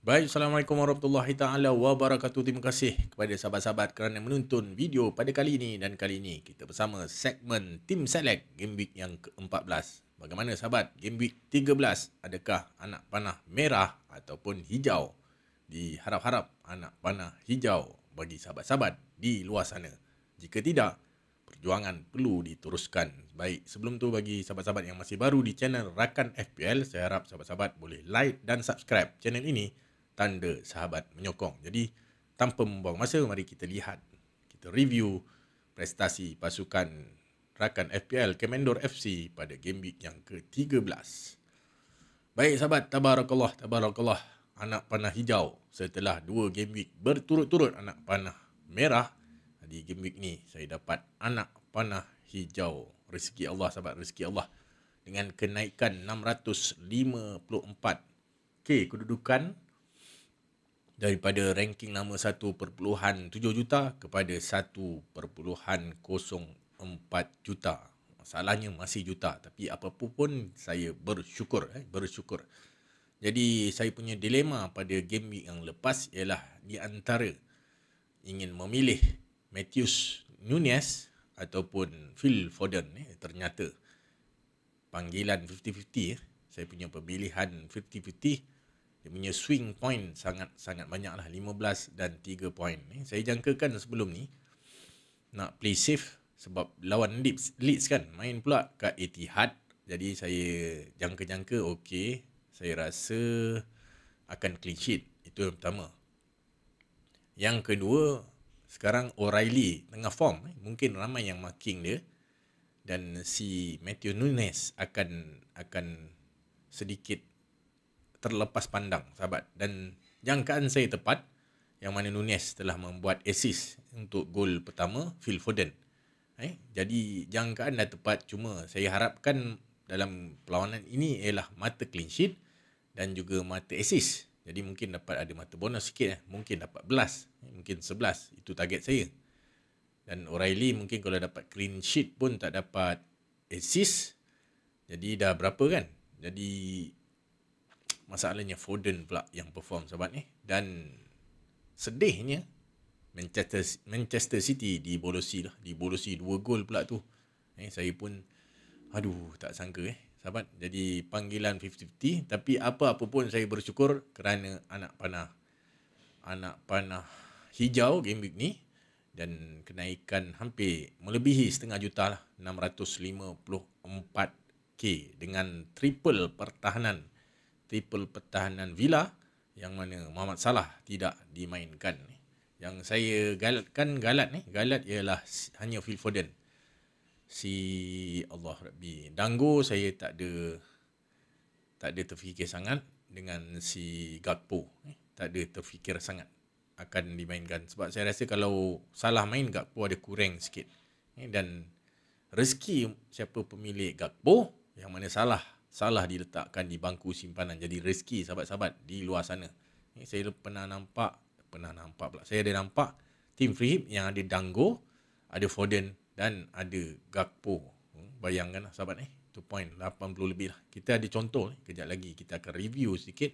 Baik, Assalamualaikum warahmatullahi taala wabarakatuh. Terima kasih kepada sahabat-sahabat kerana menonton video pada kali ini, dan kali ini kita bersama segmen Team Select Game Week yang ke-14. Bagaimana sahabat? Game Week 13, adakah anak panah merah ataupun hijau? Diharap-harap anak panah hijau bagi sahabat-sahabat di luar sana. Jika tidak, perjuangan perlu diteruskan. Baik, sebelum tu bagi sahabat-sahabat yang masih baru di channel Rakan FPL, saya harap sahabat-sahabat boleh like dan subscribe channel ini, tanda sahabat menyokong. Jadi, tanpa membuang masa, mari kita lihat, kita review prestasi pasukan Rakan FPL Commander FC pada game week yang ke-13. Baik sahabat, tabarakallah, anak panah hijau setelah 2 game week berturut-turut anak panah merah. Di game week ni saya dapat anak panah hijau. Rezeki Allah sahabat, rezeki Allah. Dengan kenaikan 654k kedudukan daripada ranking nama 1.7 juta kepada 1.04 juta. Masalahnya masih juta, tapi apapun pun saya bersyukur. Jadi saya punya dilema pada game week yang lepas ialah di antara ingin memilih Matheus Nunes ataupun Phil Foden. Ternyata panggilan 50-50, saya punya pemilihan 50-50, dia punya swing point sangat banyak lah, 15 dan 3 point. Saya jangkakan sebelum ni nak play safe sebab lawan Leeds kan, main pula kat Etihad. Jadi saya jangka-jangka okey, saya rasa akan clean sheet. Itu yang pertama. Yang kedua, sekarang O'Reilly tengah form. Mungkin ramai yang marking dia, dan si Matheus Nunes akan sedikit terlepas pandang sahabat. Dan jangkaan saya tepat, yang mana Nunes telah membuat assist untuk gol pertama Phil Foden. Jadi jangkaan dah tepat, cuma saya harapkan dalam perlawanan ini ialah mata clean sheet dan juga mata assist. Jadi mungkin dapat ada mata bonus sikit, mungkin dapat 11, mungkin 11, itu target saya. Dan O'Reilly mungkin kalau dapat clean sheet pun tak dapat assist, jadi dah berapa kan. Jadi masalahnya Foden pula yang perform sahabat ni. Dan sedihnya Manchester City dibolosi 2 gol pula tu. Saya pun tak sangka sahabat. Jadi panggilan 50-50, tapi apa-apa pun saya bersyukur kerana anak panah hijau game week ni, dan kenaikan hampir melebihi setengah juta lah, 654k dengan triple pertahanan Villa, yang mana Mohamed Salah tidak dimainkan. Yang saya galat ialah hanya Phil Foden. Si Allah Rabbi, Dango saya tak ada terfikir sangat, dengan si Gakpo tak ada terfikir sangat akan dimainkan, sebab saya rasa kalau Salah main, Gakpo ada kurang sikit. Dan rezeki siapa pemilik Gakpo, yang mana Salah diletakkan di bangku simpanan. Jadi rezeki sahabat-sahabat di luar sana. Saya pernah nampak pula. Saya ada nampak team free hit yang ada Dango, ada Foden dan ada Gakpo. Bayangkan lah sahabat itu point 80 lebih lah. Kita ada contoh kejap lagi kita akan review sedikit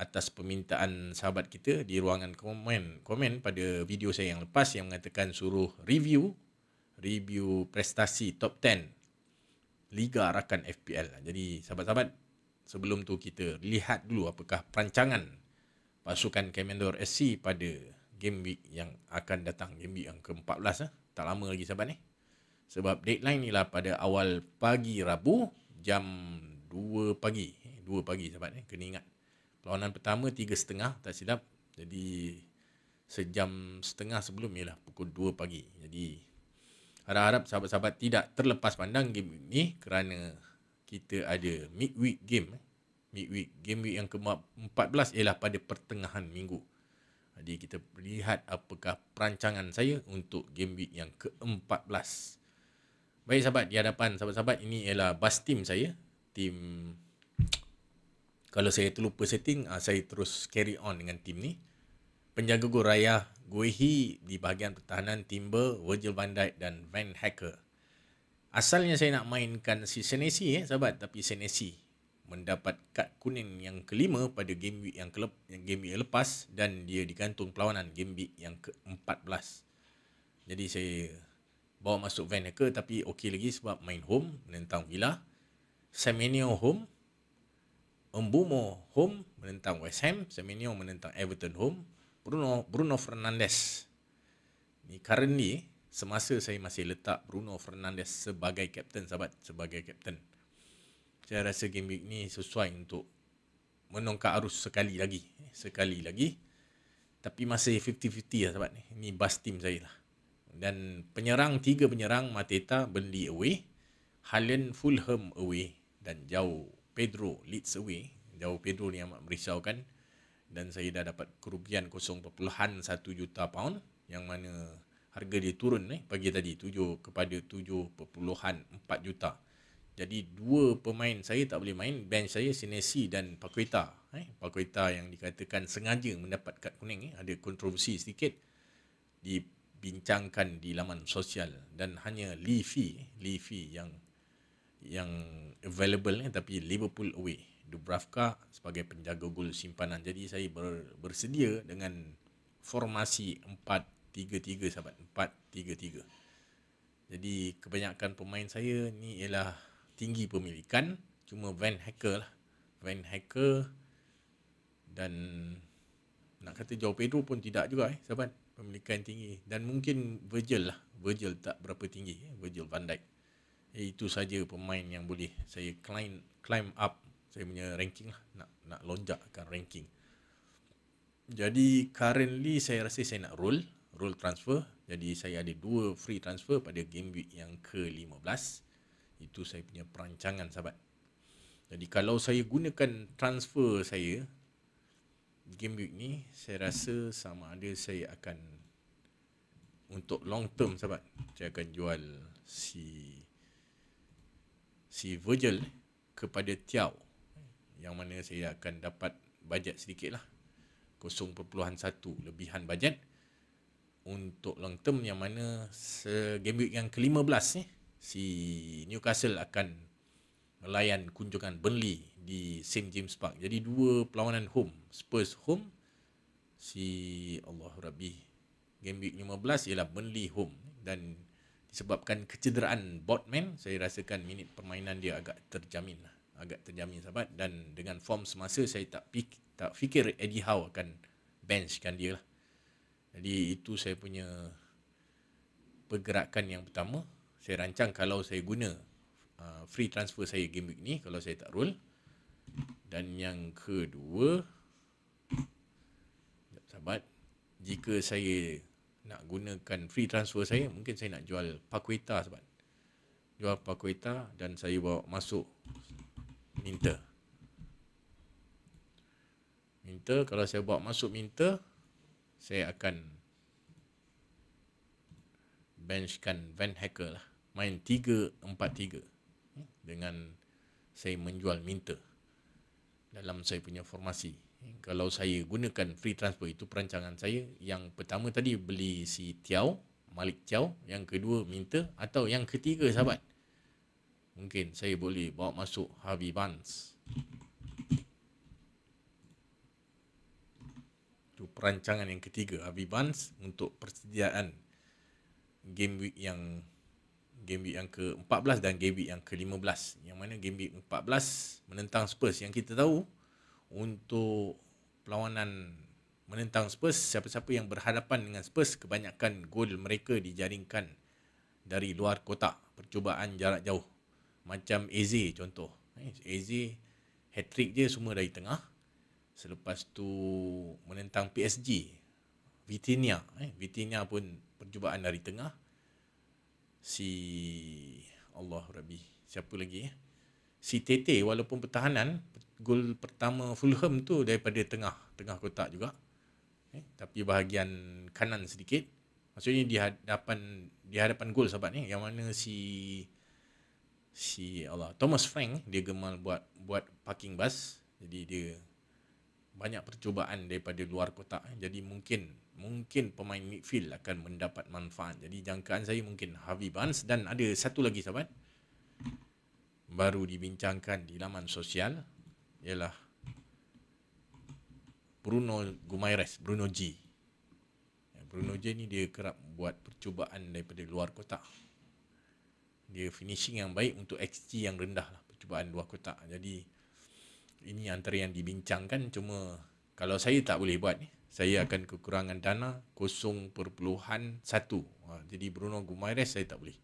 atas permintaan sahabat kita di ruangan komen pada video saya yang lepas, yang mengatakan suruh review prestasi top 10 Liga Rakan FPL. Jadi sahabat-sahabat, sebelum tu kita lihat dulu apakah perancangan pasukan Commander SC pada game week yang akan datang, game week yang ke-14. Tak lama lagi sahabat sebab deadline ni lah pada awal pagi Rabu jam 2 pagi. 2 pagi sahabat kena ingat. Perlawanan pertama 3.30 tak silap. Jadi sejam setengah sebelum ialah pukul 2 pagi. Jadi harap-harap sahabat-sahabat tidak terlepas pandang game ni, kerana kita ada midweek game. Game week yang ke-14 ialah pada pertengahan minggu. Jadi kita lihat apakah perancangan saya untuk game week yang ke-14. Baik sahabat, di hadapan sahabat-sahabat ini ialah bas team saya. Kalau saya terlupa setting, saya terus carry on dengan team ni. Penjaga gol Raya Guehi, di bahagian pertahanan Timber, Virgil van Dijk dan Van Hacker. Asalnya saya nak mainkan si Senesi sahabat, tapi Senesi mendapat kad kuning yang kelima pada game week yang lepas, dan dia digantung perlawanan game week yang ke-14. Jadi saya bawa masuk Van Hacker, tapi okey lagi sebab main home menentang Villa, Semenyo home, Mbumo home menentang West Ham, Semenyo menentang Everton home, Bruno Fernandes. Ni currently semasa saya masih letak Bruno Fernandes sebagai kapten, sahabat, sebagai kapten. Saya rasa game week ni sesuai untuk menongkak arus sekali lagi. Tapi masih 50-50 lah, sahabat. Ni bus team saya lah. Dan tiga penyerang Mateta, Burnley away, Haaland Fulham away, dan João Pedro Leeds away. João Pedro ni amat merisaukan, dan saya dah dapat kerugian 0.1 juta pound, yang mana harga dia turun pagi tadi 7 kepada 7.4 juta. Jadi dua pemain saya tak boleh main. Bench saya Senesi dan Paqueta. Paqueta yang dikatakan sengaja mendapat kad kuning. Ada kontroversi sedikit dibincangkan di laman sosial, dan hanya Levy yang available tapi Liverpool away. Dubravka sebagai penjaga gol simpanan. Jadi saya bersedia dengan formasi 4-3-3, sahabat. 4-3-3. Jadi kebanyakan pemain saya ni ialah tinggi pemilikan, cuma Van Hacker dan nak kata João Pedro pun tidak juga sahabat, pemilikan tinggi, dan mungkin Virgil tak berapa tinggi, Virgil van Dijk. Itu saja pemain yang boleh saya climb up saya punya ranking lah, nak lonjakkan ranking. Jadi currently saya rasa saya nak roll transfer. Jadi saya ada 2 free transfer pada game week yang ke-15. Itu saya punya perancangan, sahabat. Jadi kalau saya gunakan transfer saya game week ni, saya rasa sama ada saya akan untuk long term, sahabat, saya akan jual si Virgil kepada Thiaw, yang mana saya akan dapat bajet sedikit lah, 0.1 lebihan bajet untuk long term, yang mana game week yang ke-15 si Newcastle akan melayan kunjungan Burnley di St James Park. Jadi 2 perlawanan home, Spurs home, game week 15 ialah Burnley home, dan disebabkan kecederaan Botman, saya rasakan minit permainan dia agak terjamin, sahabat. Dan dengan form semasa, saya tak fikir Eddie Howe akan benchkan dia lah. Jadi itu saya punya pergerakan yang pertama. Saya rancang kalau saya guna free transfer saya game week ni, kalau saya tak roll. Dan yang kedua, sahabat, jika saya nak gunakan free transfer saya, mungkin saya nak jual Paqueta, sahabat. Jual Paqueta dan saya bawa masuk Minter. Kalau saya bawa masuk Minter, saya akan benchkan Van Hacker lah. Main 3-4-3 dengan saya menjual Minter dalam saya punya formasi. Kalau saya gunakan free transfer, itu perancangan saya. Yang pertama tadi beli si Malik Thiaw, yang kedua Minter, atau yang ketiga, sahabat, mungkin saya boleh bawa masuk Harvey Barnes. Itu perancangan yang ketiga, Harvey Barnes, untuk persediaan game week yang ke-14 dan game week yang ke-15. Yang mana game week 14 menentang Spurs, yang kita tahu untuk perlawanan menentang Spurs, siapa-siapa yang berhadapan dengan Spurs, kebanyakan gol mereka dijaringkan dari luar kotak, percubaan jarak jauh. Macam Eze contoh. Eze hat-trick dia semua dari tengah. Selepas tu menentang PSG, Vitinha pun percubaan dari tengah. Siapa lagi si Tete, walaupun pertahanan, gol pertama Fulham tu daripada tengah kotak juga, tapi bahagian kanan sedikit. Maksudnya di hadapan gol, sahabat ni, yang mana si Thomas Frank, dia gemar buat parking bus. Jadi dia banyak percubaan daripada luar kotak. Jadi mungkin pemain midfield akan mendapat manfaat. Jadi jangkaan saya mungkin Harvey Barnes. Dan ada satu lagi, sahabat, baru dibincangkan di laman sosial, ialah Bruno Guimaraes, Bruno G. Bruno G ni dia kerap buat percubaan daripada luar kotak. Dia finishing yang baik untuk XG yang rendah lah, percubaan luar kotak. Jadi ini antara yang dibincangkan, cuma kalau saya tak boleh buat ni, saya akan kekurangan dana 0.1. Jadi Bruno Guimaraes saya tak boleh.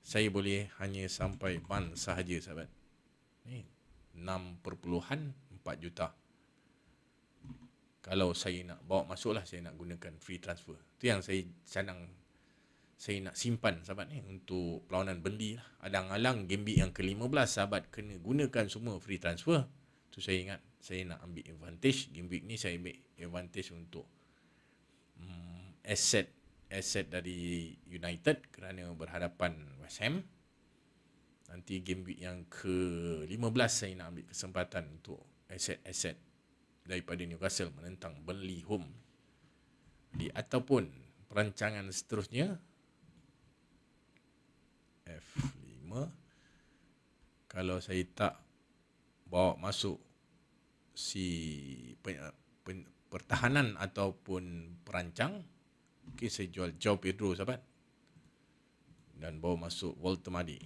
Saya boleh hanya sampai ban sahaja sahabat. 6.4 juta. Kalau saya nak bawa masuk lah, saya nak gunakan free transfer. Itu yang saya cadang, saya nak simpan sahabat ni untuk perlawanan Burnley lah. Alang-alang game week yang ke-15 sahabat kena gunakan semua free transfer. Tu saya ingat saya nak ambil advantage. Game week ni saya ambil advantage untuk asset dari United kerana berhadapan West Ham. Nanti game week yang ke-15 saya nak ambil kesempatan untuk asset daripada Newcastle menentang Burnley home. Ataupun perancangan seterusnya F5, kalau saya tak bawa masuk si pertahanan ataupun perancang, okay, saya jual João Pedro sahabat dan bawa masuk Walter Madi.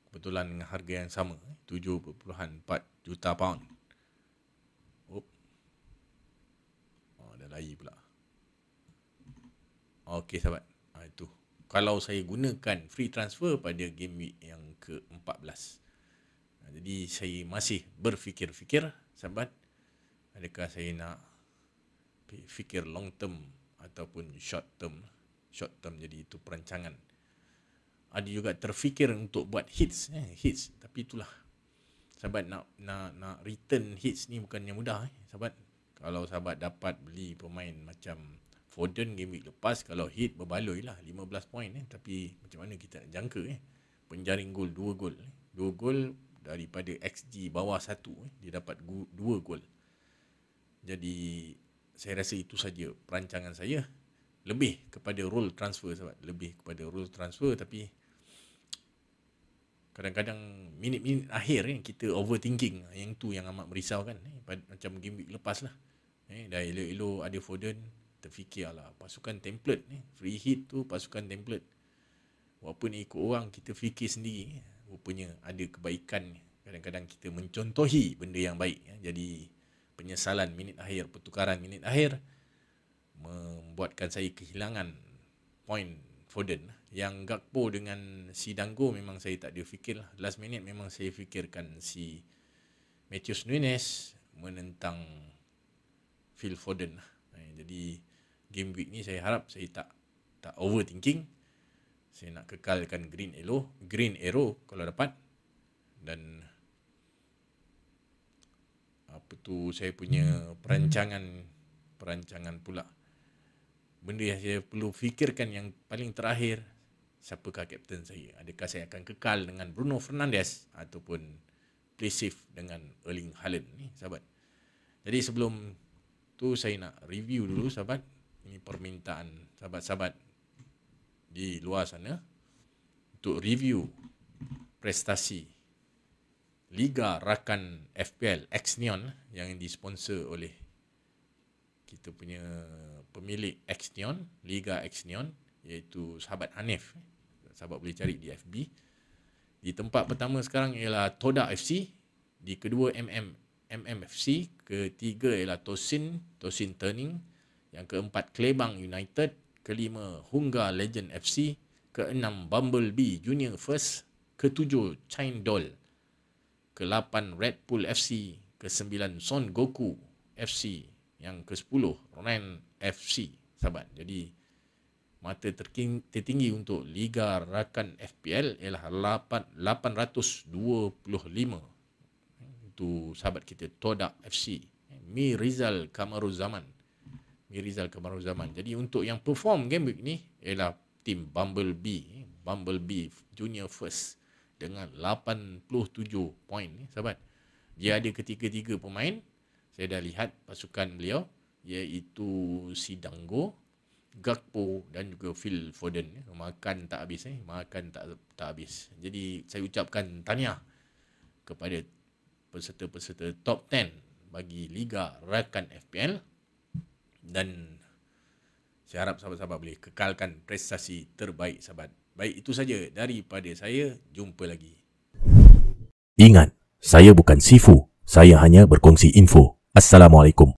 Kebetulan dengan harga yang sama, 7.4 juta pound. Dah lari pula. Okey sahabat, itu kalau saya gunakan free transfer pada game week yang ke-14. Jadi saya masih berfikir-fikir sahabat, adakah saya nak fikir long term ataupun short term. Jadi itu perancangan. Ada juga terfikir untuk buat hits, tapi itulah sahabat, nak return hits ni bukannya mudah sahabat. Kalau sahabat dapat beli pemain macam Foden game week lepas, kalau hit berbaloi lah 15 poin tapi macam mana kita nak jangka penjaring gol 2 gol daripada XG bawah 1 dia dapat 2 gol. Jadi saya rasa itu saja perancangan saya. Lebih kepada role transfer sahabat, tapi kadang-kadang minit-minit akhir kita overthinking. Yang tu yang amat merisaukan. Macam game week lepas lah, dah elok-elok ada Foden, terfikir lah pasukan template free hit tu pasukan template. Walaupun ikut orang, kita fikir sendiri, rupanya ada kebaikan. Kadang-kadang kita mencontohi benda yang baik. Jadi penyesalan minit akhir, pertukaran minit akhir membuatkan saya kehilangan poin Foden. Yang Gakpo dengan si Dango memang saya tak ada fikir lah. Last minute memang saya fikirkan si Matheus Nunes menentang Phil Foden. Jadi game week ni saya harap saya tak overthinking. Saya nak kekalkan green arrow kalau dapat. Dan saya punya perancangan pula. Benda yang saya perlu fikirkan yang paling terakhir, siapakah kapten saya? Adakah saya akan kekal dengan Bruno Fernandes ataupun play safe dengan Erling Haaland ni sahabat. Jadi sebelum tu saya nak review dulu sahabat. Ini permintaan sahabat-sahabat di luar sana untuk review prestasi Liga Rakan FPL Xneon yang disponsor oleh kita punya pemilik Xneon, Liga Xneon, iaitu sahabat Hanif. Sahabat boleh cari di FB. Di tempat pertama sekarang ialah Toda FC, di kedua MMFC, ketiga ialah Tosin Turning, yang keempat Klebang United, kelima Hunga Legend FC, keenam Bumblebee Junior First, ketujuh Chaindol, ke-8 Red Bull FC, ke-9 Son Goku FC, yang ke-10 Ren FC sahabat. Jadi mata tertinggi untuk Liga Rakan FPL ialah 825. Itu sahabat kita Toda FC, Mirizal Kamaruzaman. Jadi untuk yang perform game week ni ialah tim Bumblebee Junior First dengan 87 poin sahabat. Dia ada ketiga-tiga pemain. Saya dah lihat pasukan beliau, iaitu si Dango, Gakpo dan juga Phil Foden. Makan tak habis. Jadi saya ucapkan tahniah kepada peserta-peserta top 10 bagi Liga Rakan FPL, dan saya harap sahabat-sahabat boleh kekalkan prestasi terbaik sahabat. Baik, itu saja daripada saya. Jumpa lagi. Ingat, saya bukan Sifu. Saya hanya berkongsi info. Assalamualaikum.